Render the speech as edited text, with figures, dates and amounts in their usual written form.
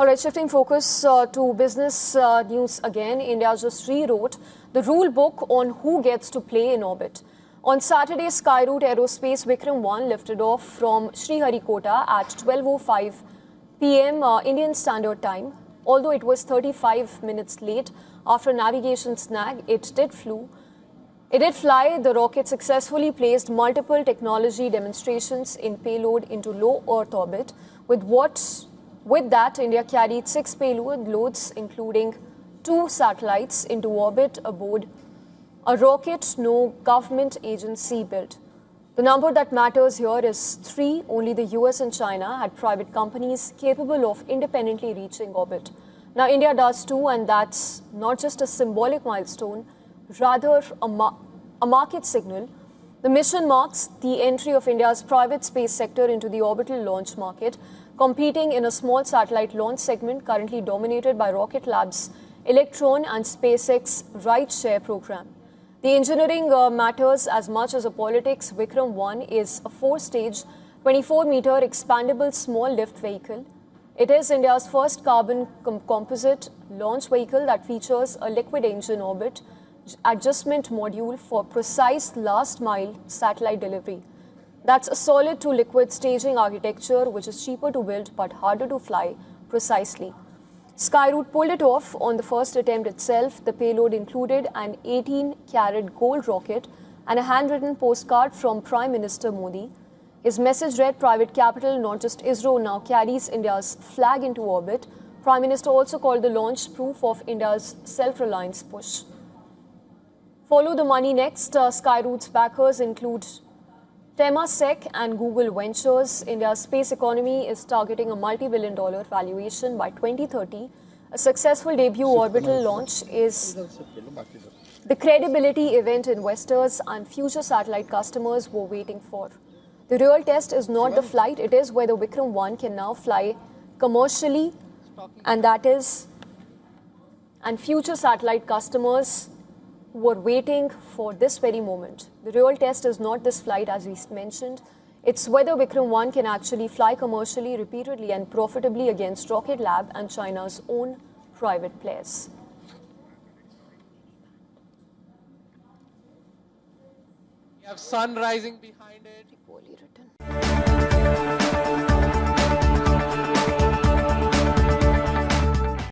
All right, shifting focus to business news again. India just rewrote the rule book on who gets to play in orbit. On Saturday, Skyroot Aerospace Vikram-1 lifted off from Sriharikota at 12:05 PM Indian Standard Time. Although it was 35 minutes late after navigation snag, it did fly. The rocket successfully placed multiple technology demonstrations in payload into low Earth orbit. With that, India carried 6 payload loads, including 2 satellites, into orbit aboard a rocket no government agency built. The number that matters here is 3. Only the US and China had private companies capable of independently reaching orbit. Now, India does too, and that's not just a symbolic milestone, rather a market signal. The mission marks the entry of India's private space sector into the orbital launch market, competing in a small satellite launch segment currently dominated by Rocket Lab's Electron and SpaceX Rideshare program. The engineering matters as much as the politics. Vikram-1 is a 4-stage, 24-meter expandable small lift vehicle. It is India's first carbon composite launch vehicle that features a liquid engine orbit adjustment module for precise last-mile satellite delivery. That's a solid to liquid staging architecture, which is cheaper to build but harder to fly precisely. Skyroot pulled it off on the first attempt itself. The payload included an 18-carat gold rocket and a handwritten postcard from Prime Minister Modi. His message read, "Private capital, not just ISRO, now carries India's flag into orbit." Prime Minister also called the launch proof of India's self-reliance push. Follow the money next. Skyroot's backers include Temasek and Google Ventures. India's space economy is targeting a multi-billion-dollar valuation by 2030. A successful debut orbital launch is the credibility event investors and future satellite customers were waiting for. The real test is not the flight, it is whether Vikram-1 can now fly commercially, and future satellite customers who are waiting for this very moment. The real test is not this flight, as we mentioned. It's whether Vikram-1 can actually fly commercially, repeatedly and profitably against Rocket Lab and China's own private players. We have sun rising behind it. Poorly written.